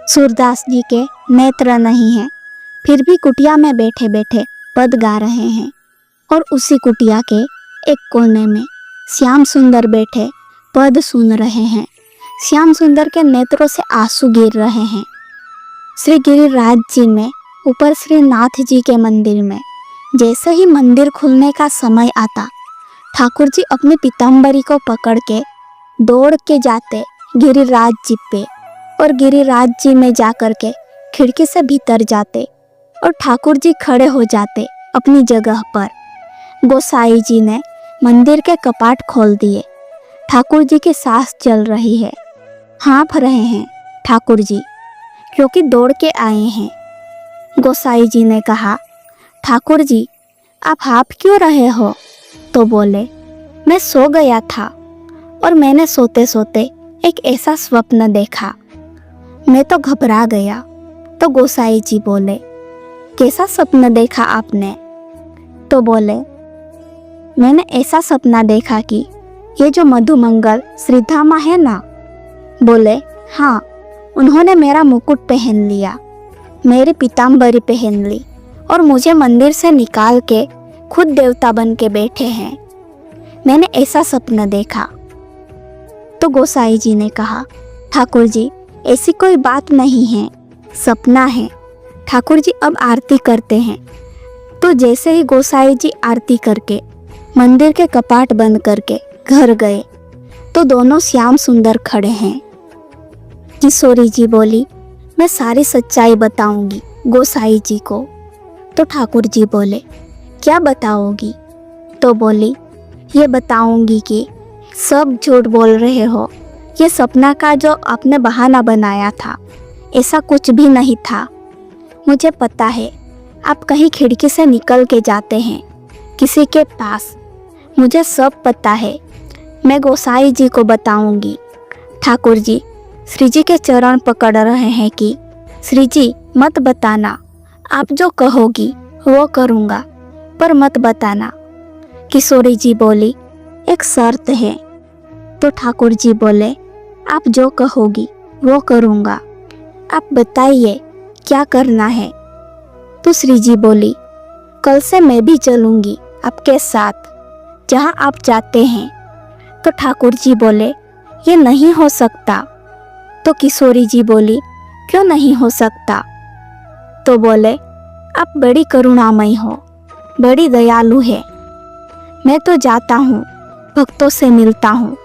सूरदास जी के नेत्र नहीं हैं, फिर भी कुटिया में बैठे बैठे पद गा रहे हैं। और उसी कुटिया के एक कोने में श्याम सुंदर बैठे पद सुन रहे हैं। श्याम सुंदर के नेत्रों से आंसू गिर रहे हैं। श्री गिरिराज जी में ऊपर श्री नाथ जी के मंदिर में जैसे ही मंदिर खुलने का समय आता, ठाकुर जी अपनी पीताम्बरी को पकड़ के दौड़ के जाते गिरिराज जी पे और गिरिराज जी में जाकर के खिड़की से भीतर जाते और ठाकुर जी खड़े हो जाते अपनी जगह पर। गोसाई जी ने मंदिर के कपाट खोल दिए। ठाकुर जी की सांस चल रही है, हाँफ रहे हैं ठाकुर जी, क्योंकि दौड़ के आए हैं। गोसाई जी ने कहा, ठाकुर जी आप हाँफ क्यों रहे हो? तो बोले, मैं सो गया था और मैंने सोते सोते एक ऐसा स्वप्न देखा, मैं तो घबरा गया। तो गोसाई जी बोले, कैसा सपना देखा आपने? तो बोले, मैंने ऐसा सपना देखा कि ये जो मधुमंगल श्रीधामा है ना, बोले हाँ, उन्होंने मेरा मुकुट पहन लिया, मेरी पीताम्बरी पहन ली और मुझे मंदिर से निकाल के खुद देवता बन के बैठे हैं। मैंने ऐसा सपना देखा। तो गोसाई जी ने कहा, ठाकुर जी ऐसी कोई बात नहीं है, सपना है। ठाकुर जी अब आरती करते हैं। तो जैसे ही गोसाई जी आरती करके मंदिर के कपाट बंद करके घर गए तो दोनों श्याम सुंदर खड़े हैं। किशोरी जी बोली, मैं सारी सच्चाई बताऊंगी गोसाई जी को। तो ठाकुर जी बोले, क्या बताओगी? तो बोली, ये बताऊंगी कि सब झूठ बोल रहे हो, ये सपना का जो आपने बहाना बनाया था ऐसा कुछ भी नहीं था। मुझे पता है आप कहीं खिड़की से निकल के जाते हैं किसी के पास, मुझे सब पता है, मैं गोसाई जी को बताऊंगी। ठाकुर जी श्री जी के चरण पकड़ रहे हैं कि श्री जी मत बताना, आप जो कहोगी वो करूँगा, पर मत बताना। किशोरी जी बोली, एक शर्त है। तो ठाकुर जी बोले, आप जो कहोगी वो करूँगा, आप बताइए क्या करना है? तो श्री जी बोली, कल से मैं भी चलूँगी आपके साथ जहाँ आप जाते हैं। तो ठाकुर जी बोले, ये नहीं हो सकता। तो किशोरी जी बोली, क्यों नहीं हो सकता? तो बोले, आप बड़ी करुणामयी हो, बड़ी दयालु है। मैं तो जाता हूँ, भक्तों से मिलता हूँ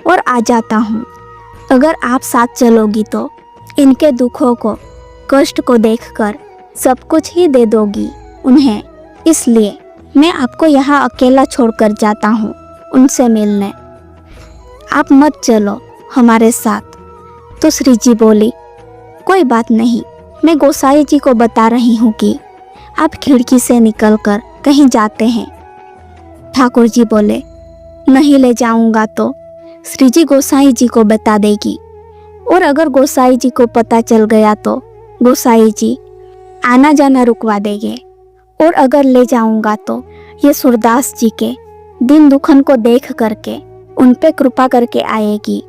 और आ जाता हूँ। अगर आप साथ चलोगी तो इनके दुखों को, कष्ट को देखकर सब कुछ ही दे दोगी उन्हें, इसलिए मैं आपको यहाँ अकेला छोड़कर जाता हूँ उनसे मिलने, आप मत चलो हमारे साथ। तो श्री जी बोली, कोई बात नहीं, मैं गोसाई जी को बता रही हूँ कि आप खिड़की से निकलकर कहीं जाते हैं। ठाकुर जी बोले, नहीं ले जाऊंगा तो श्री जी गोसाई जी को बता देगी, और अगर गोसाई जी को पता चल गया तो गोसाई जी आना जाना रुकवा देंगे, और अगर ले जाऊंगा तो ये सूरदास जी के दिन दुखन को देख करके उन पे कृपा करके आएगी।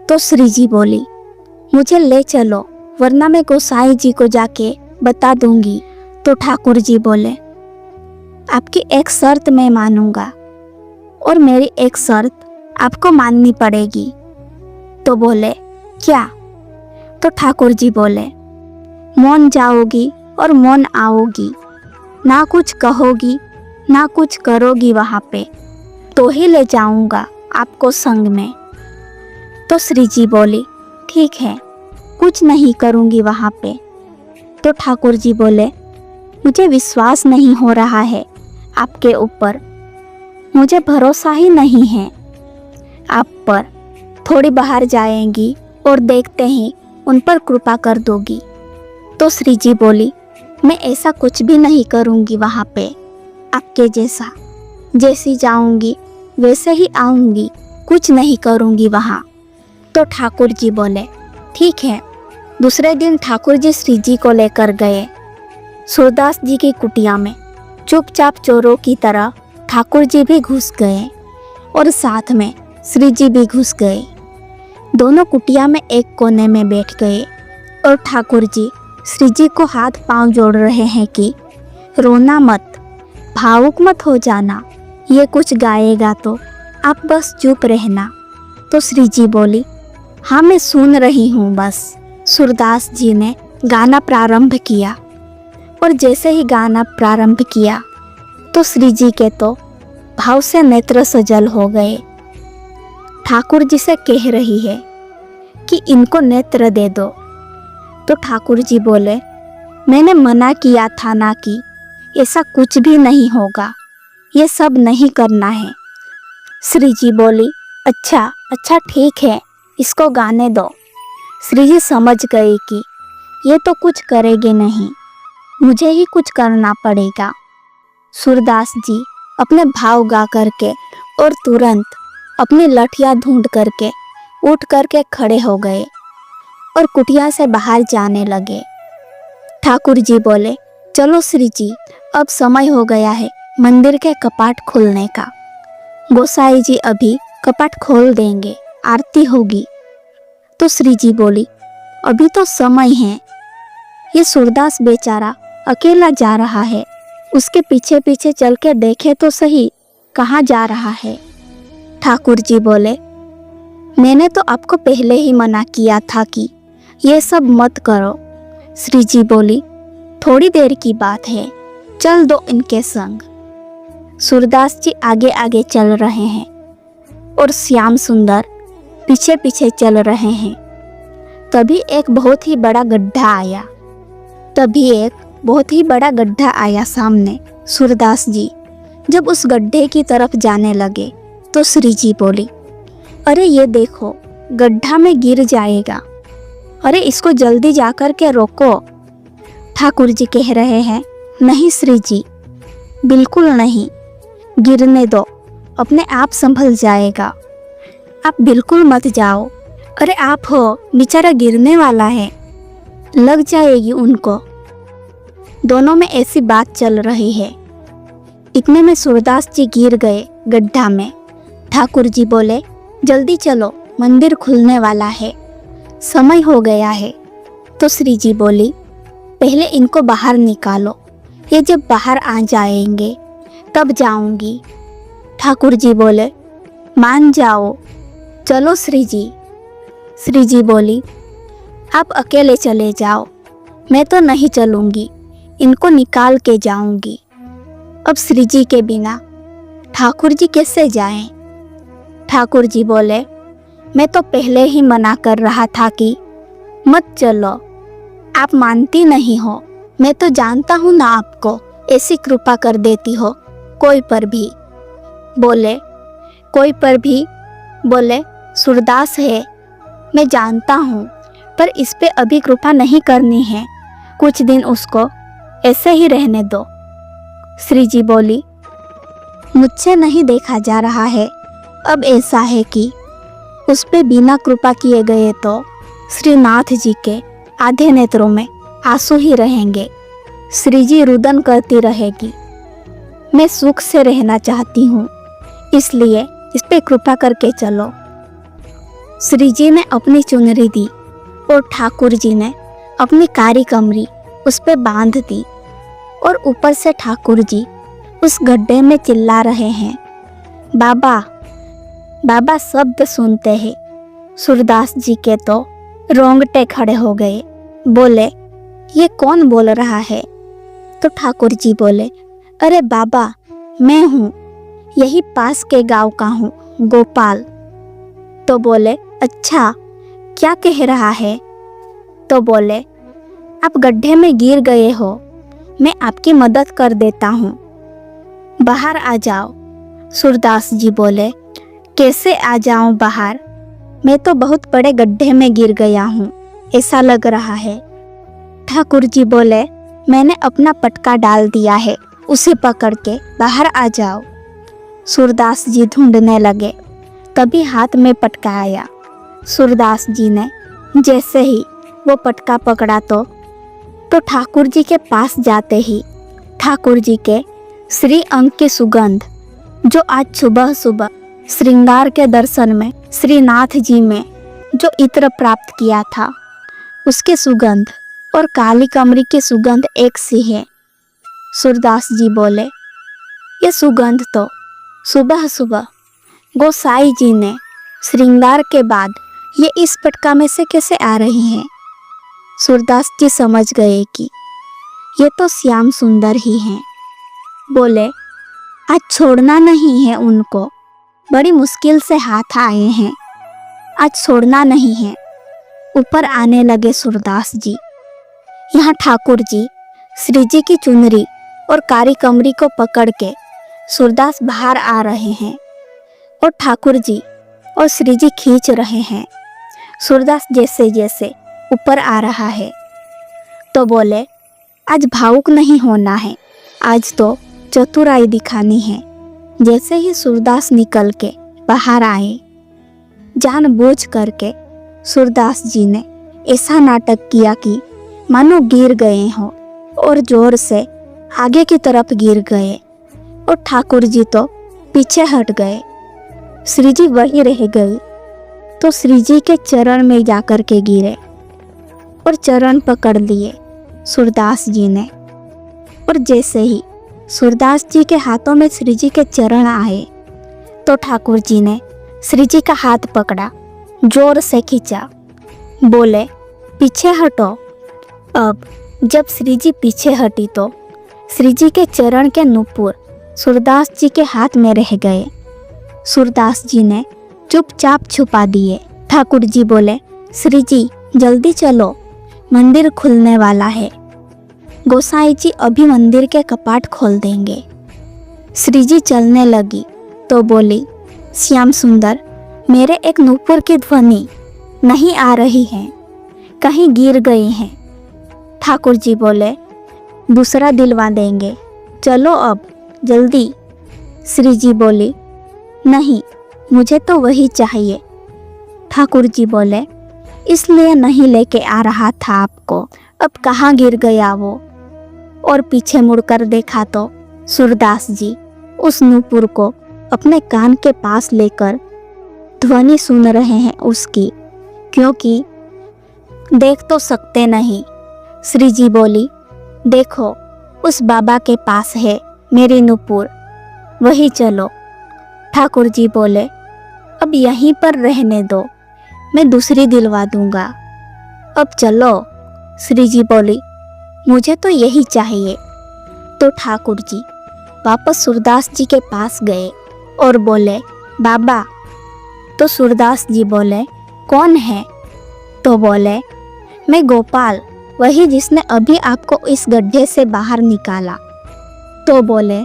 तो श्री जी बोली, मुझे ले चलो वरना मैं गोसाई जी को जाके बता दूंगी। तो ठाकुर जी बोले, आपकी एक शर्त मैं मानूंगा और मेरी एक शर्त आपको माननी पड़ेगी। तो बोले, क्या? तो ठाकुर जी बोले, मौन जाओगी और मौन आओगी, ना कुछ कहोगी ना कुछ करोगी वहाँ पे, तो ही ले जाऊंगा आपको संग में। तो श्री जी बोली, ठीक है, कुछ नहीं करूंगी वहाँ पे। तो ठाकुर जी बोले, मुझे विश्वास नहीं हो रहा है आपके ऊपर, मुझे भरोसा ही नहीं है आप पर। थोड़ी बाहर जाएंगी और देखते ही उन पर कृपा कर दोगी। तो श्री जी बोली, मैं ऐसा कुछ भी नहीं करूंगी वहाँ पे, आपके जैसा, जैसी जाऊंगी वैसे ही आऊंगी, कुछ नहीं करूंगी वहाँ। तो ठाकुर जी बोले, ठीक है। दूसरे दिन ठाकुर जी श्री जी को लेकर गए सूरदास जी की कुटिया में। चुपचाप चोरों की तरह ठाकुर जी भी घुस गए और साथ में श्री जी भी घुस गए। दोनों कुटिया में एक कोने में बैठ गए। और ठाकुर जी श्री जी को हाथ पांव जोड़ रहे हैं कि रोना मत, भावुक मत हो जाना, ये कुछ गाएगा तो आप बस चुप रहना। तो श्री जी बोली, हाँ मैं सुन रही हूँ बस। सूरदास जी ने गाना प्रारंभ किया और जैसे ही गाना प्रारंभ किया तो श्री जी के तो भाव से नेत्र सजल हो गए। ठाकुर जी से कह रही है कि इनको नेत्र दे दो। तो ठाकुर जी बोले, मैंने मना किया था ना कि ऐसा कुछ भी नहीं होगा, ये सब नहीं करना है। श्री जी बोली, अच्छा अच्छा ठीक है, इसको गाने दो। श्री जी समझ गए कि ये तो कुछ करेगे नहीं, मुझे ही कुछ करना पड़ेगा। सूरदास जी अपने भाव गा करके और तुरंत अपनी लठियाँ ढूंढ करके उठ करके खड़े हो गए और कुटिया से बाहर जाने लगे। ठाकुर जी बोले, चलो श्री जी, अब समय हो गया है मंदिर के कपाट खोलने का। गोसाई जी अभी कपाट खोल देंगे, आरती होगी। तो श्री जी बोली, अभी तो समय है। ये सूरदास बेचारा अकेला जा रहा है, उसके पीछे पीछे चल के देखे तो सही कहाँ जा रहा है। ठाकुर जी बोले, मैंने तो आपको पहले ही मना किया था कि ये सब मत करो। श्री जी बोली, थोड़ी देर की बात है, चल दो इनके संग। सूरदास जी आगे आगे चल रहे हैं और श्याम सुंदर पीछे पीछे चल रहे हैं। तभी एक बहुत ही बड़ा गड्ढा आया सामने। सूरदास जी जब उस गड्ढे की तरफ जाने लगे तो श्री जी बोली, अरे ये देखो गड्ढा में गिर जाएगा, अरे इसको जल्दी जाकर के रोको। ठाकुर जी कह रहे हैं, नहीं श्री जी, बिल्कुल नहीं, गिरने दो, अपने आप संभल जाएगा, आप बिल्कुल मत जाओ। अरे आप हो, बेचारा गिरने वाला है, लग जाएगी उनको। दोनों में ऐसी बात चल रही है। इतने में सूरदास जी गिर गए गड्ढा में। ठाकुर जी बोले, जल्दी चलो, मंदिर खुलने वाला है, समय हो गया है। तो श्री जी बोली, पहले इनको बाहर निकालो, ये जब बाहर आ जाएंगे तब जाऊंगी। ठाकुर जी बोले, मान जाओ, चलो श्री जी। श्री जी बोली, आप अकेले चले जाओ, मैं तो नहीं चलूंगी, इनको निकाल के जाऊंगी। अब श्री जी के बिना ठाकुर जी कैसे जाएं? ठाकुर जी बोले, मैं तो पहले ही मना कर रहा था कि मत चलो, आप मानती नहीं हो। मैं तो जानता हूँ ना आपको, ऐसी कृपा कर देती हो कोई पर भी। बोले, कोई पर भी? बोले, सूरदास है, मैं जानता हूँ, पर इस पे अभी कृपा नहीं करनी है, कुछ दिन उसको ऐसे ही रहने दो। श्री जी बोली, मुझसे नहीं देखा जा रहा है, अब ऐसा है कि उस पे बिना कृपा किए गए तो श्रीनाथ जी के आधे नेत्रों में आंसू ही रहेंगे। श्री जी रुदन करती रहेगी, मैं सुख से रहना चाहती हूँ, इसलिए इस पे कृपा करके चलो। श्री जी ने अपनी चुनरी दी और ठाकुर जी ने अपनी कारी कमरी उस पे बांध दी और ऊपर से ठाकुर जी उस गड्ढे में चिल्ला रहे हैं, बाबा बाबा शब्द सुनते हैं। सूरदास जी के तो रोंगटे खड़े हो गए। बोले, ये कौन बोल रहा है? तो ठाकुर जी बोले, अरे बाबा, मैं हूँ, यही पास के गांव का हूँ, गोपाल। तो बोले, अच्छा, क्या कह रहा है? तो बोले, आप गड्ढे में गिर गए हो, मैं आपकी मदद कर देता हूँ, बाहर आ जाओ। सूरदास जी बोले, कैसे आ जाऊं बाहर? मैं तो बहुत बड़े गड्ढे में गिर गया हूँ, ऐसा लग रहा है। ठाकुर जी बोले, मैंने अपना पटका डाल दिया है, उसे पकड़ के बाहर आ जाओ। सूरदास जी ढूंढने लगे, तभी हाथ में पटका आया। सूरदास जी ने जैसे ही वो पटका पकड़ा तो ठाकुर जी के पास जाते ही ठाकुर जी के श्री अंग की सुगंध, जो आज सुबह सुबह श्रृंगार के दर्शन में श्रीनाथ जी में जो इत्र प्राप्त किया था, उसकी सुगंध और काली कमरी की सुगंध एक सी है। सूरदास जी बोले, ये सुगंध तो सुबह सुबह गोसाई जी ने श्रृंगार के बाद ये इस पटका में से कैसे आ रही हैं? सूरदास जी समझ गए कि ये तो श्याम सुंदर ही हैं। बोले, आज छोड़ना नहीं है उनको, बड़ी मुश्किल से हाथ आए हैं, आज छोड़ना नहीं है। ऊपर आने लगे सूरदास जी। यहाँ ठाकुर जी श्री जी की चुनरी और कारी कमरी को पकड़ के सूरदास बाहर आ रहे हैं और ठाकुर जी और श्री जी खींच रहे हैं। सूरदास जैसे जैसे ऊपर आ रहा है तो बोले, आज भावुक नहीं होना है, आज तो चतुराई दिखानी है। जैसे ही सूरदास निकल के बाहर आए, जानबूझ करके सूरदास जी ने ऐसा नाटक किया कि मानो गिर गए हों और जोर से आगे की तरफ गिर गए और ठाकुर जी तो पीछे हट गए। श्री जी वहीं रह गई तो श्री जी के चरण में जाकर के गिरे और चरण पकड़ लिए सूरदास जी ने। और जैसे ही सूरदास जी के हाथों में श्री जी के चरण आए तो ठाकुर जी ने श्री जी का हाथ पकड़ा, जोर से खींचा, बोले, पीछे हटो। अब जब श्री जी पीछे हटी तो श्री जी के चरण के नुपुर सूरदास जी के हाथ में रह गए। सूरदास जी ने चुपचाप छुपा दिए। ठाकुर जी बोले, श्री जी जल्दी चलो, मंदिर खुलने वाला है, गोसाई जी अभी मंदिर के कपाट खोल देंगे। श्री जी चलने लगी तो बोली, श्याम सुंदर, मेरे एक नूपुर की ध्वनि नहीं आ रही है, कहीं गिर गई हैं। ठाकुर जी बोले, दूसरा दिलवा देंगे, चलो अब जल्दी। श्री जी बोली, नहीं, मुझे तो वही चाहिए। ठाकुर जी बोले, इसलिए नहीं लेके आ रहा था आपको, अब कहाँ गिर गया वो। और पीछे मुड़कर देखा तो सूरदास जी उस नूपुर को अपने कान के पास लेकर ध्वनि सुन रहे हैं उसकी, क्योंकि देख तो सकते नहीं। श्री जी बोली, देखो उस बाबा के पास है मेरी नूपुर, वही चलो। ठाकुर जी बोले, अब यहीं पर रहने दो, मैं दूसरी दिलवा दूंगा, अब चलो। श्री जी बोली, मुझे तो यही चाहिए। तो ठाकुर जी वापस सूरदास जी के पास गए और बोले, बाबा। तो सूरदास जी बोले, कौन है? तो बोले, मैं गोपाल, वही जिसने अभी आपको इस गड्ढे से बाहर निकाला। तो बोले,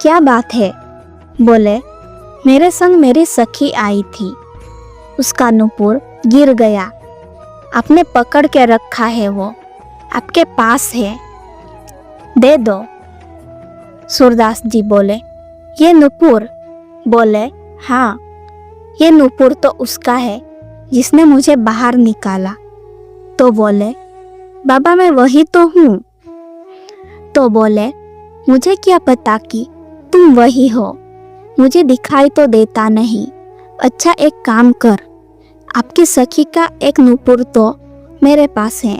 क्या बात है? बोले, मेरे संग मेरी सखी आई थी, उसका नूपुर गिर गया, आपने पकड़ के रखा है, वो आपके पास है, दे दो। सूरदास जी बोले, ये नूपुर? बोले, हाँ, ये नूपुर तो उसका है जिसने मुझे बाहर निकाला। तो बोले, बाबा मैं वही तो हूँ। तो बोले, मुझे क्या पता कि तुम वही हो, मुझे दिखाई तो देता नहीं। अच्छा एक काम कर, आपकी सखी का एक नूपुर तो मेरे पास है,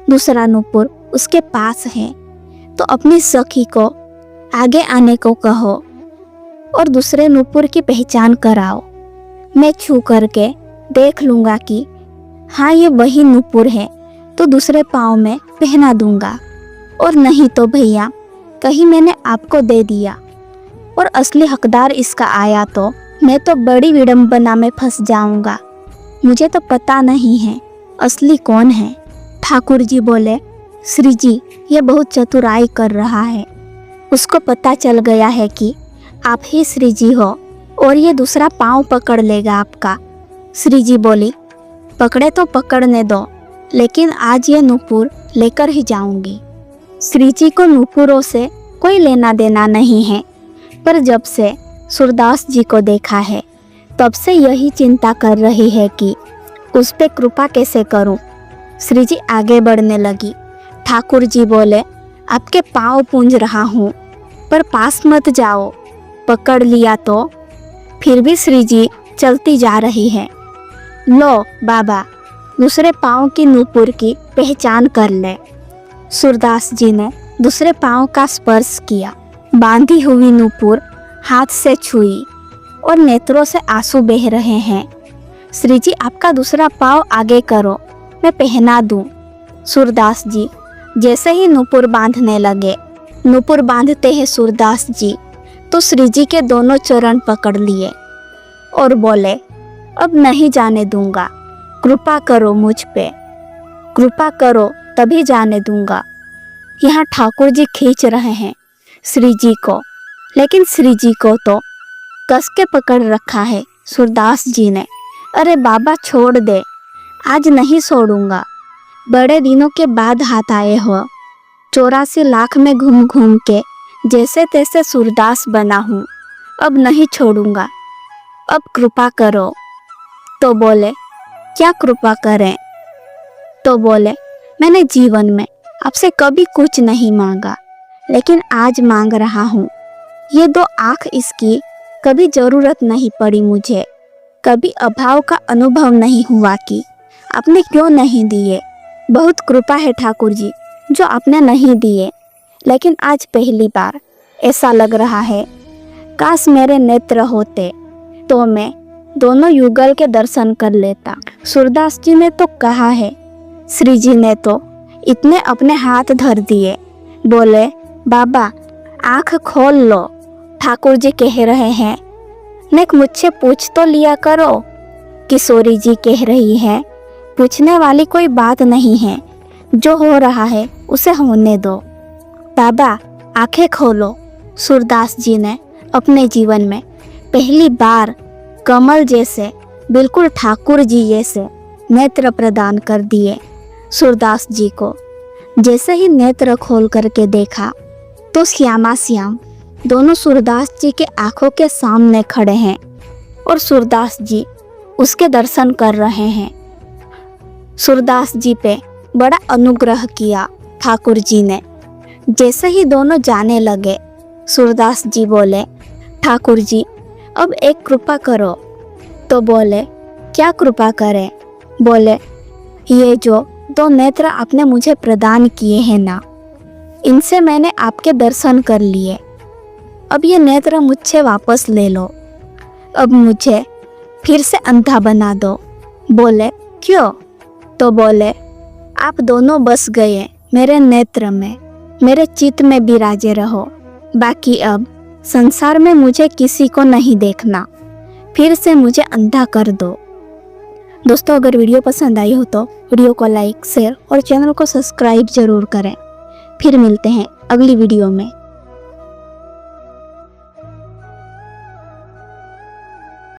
दूसरा नूपुर उसके पास है, तो अपनी सखी को आगे आने को कहो और दूसरे नूपुर की पहचान कराओ। मैं छू करके देख लूँगा कि हाँ ये वही नूपुर है तो दूसरे पाँव में पहना दूंगा, और नहीं तो भैया कहीं मैंने आपको दे दिया और असली हकदार इसका आया तो मैं तो बड़ी विडंबना में फंस जाऊंगा। मुझे तो पता नहीं है असली कौन है। ठाकुर जी बोले, श्री जी ये बहुत चतुराई कर रहा है, उसको पता चल गया है कि आप ही श्री जी हो और ये दूसरा पाँव पकड़ लेगा आपका। श्री जी बोली, पकड़े तो पकड़ने दो, लेकिन आज ये नूपुर लेकर ही जाऊंगी। श्री जी को नूपुरों से कोई लेना देना नहीं है, पर जब से सूरदास जी को देखा है तब से यही चिंता कर रही है कि उस पे कृपा कैसे करूं। श्री जी आगे बढ़ने लगी। ठाकुर जी बोले, आपके पाँव पूंज रहा हूँ, पर पास मत जाओ, पकड़ लिया तो। फिर भी श्री जी चलती जा रही है। लो बाबा, दूसरे पाँव की नूपुर की पहचान कर ले। सूरदास जी ने दूसरे पाँव का स्पर्श किया। बांधी हुई नूपुर हाथ से छुई और नेत्रों से आंसू बह रहे हैं। श्री जी आपका दूसरा पाँव आगे करो, मैं पहना दूं। सूरदास जी जैसे ही नूपुर बांधने लगे, नूपुर बांधते हैं सूरदास जी तो श्री जी के दोनों चरण पकड़ लिए और बोले, अब नहीं जाने दूंगा, कृपा करो मुझ पे, कृपा करो तभी जाने दूंगा। यहाँ ठाकुर जी खींच रहे हैं श्री जी को, लेकिन श्री जी को तो कस के पकड़ रखा है सूरदास जी ने। अरे बाबा छोड़ दे, आज नहीं छोड़ूंगा। बड़े दिनों के बाद हाथ आए हो। 84 लाख में घूम घूम के जैसे तैसे सूरदास बना हूँ, अब नहीं छोड़ूंगा, अब कृपा करो। तो बोले, क्या कृपा करें? तो बोले, मैंने जीवन में आपसे कभी कुछ नहीं मांगा, लेकिन आज मांग रहा हूँ। ये 2 आँख इसकी कभी ज़रूरत नहीं पड़ी मुझे, कभी अभाव का अनुभव नहीं हुआ कि आपने क्यों नहीं दिए। बहुत कृपा है ठाकुर जी जो आपने नहीं दिए, लेकिन आज पहली बार ऐसा लग रहा है काश मेरे नेत्र होते तो मैं दोनों युगल के दर्शन कर लेता। सूरदास जी ने तो कहा है, श्री जी ने तो इतने अपने हाथ धर दिए। बोले, बाबा आँख खोल लो, ठाकुर जी कह रहे हैं। नेक मुझसे पूछ तो लिया करो। किशोरी जी कह रही है, पूछने वाली कोई बात नहीं है, जो हो रहा है उसे होने दो। बाबा आंखें खोलो। सूरदास जी ने अपने जीवन में पहली बार कमल जैसे, बिल्कुल ठाकुर जी जैसे नेत्र प्रदान कर दिए सूरदास जी को। जैसे ही नेत्र खोल करके देखा तो श्यामा श्याम दोनों सूरदास जी के आंखों के सामने खड़े हैं और सूरदास जी उसके दर्शन कर रहे हैं। सूरदास जी पे बड़ा अनुग्रह किया ठाकुर जी ने। जैसे ही दोनों जाने लगे, सूरदास जी बोले, ठाकुर जी अब एक कृपा करो। तो बोले, क्या कृपा करें? बोले, ये जो 2 नेत्र आपने मुझे प्रदान किए हैं ना, इनसे मैंने आपके दर्शन कर लिए। अब ये नेत्र मुझसे वापस ले लो, अब मुझे फिर से अंधा बना दो। बोले, क्यों? तो बोले, आप दोनों बस गए मेरे नेत्र में, मेरे चित्त में विराजे रहो। बाकी अब संसार में मुझे किसी को नहीं देखना, फिर से मुझे अंधा कर दो। दोस्तों अगर वीडियो पसंद आई हो तो वीडियो को लाइक, शेयर और चैनल को सब्सक्राइब जरूर करें। फिर मिलते हैं अगली वीडियो में।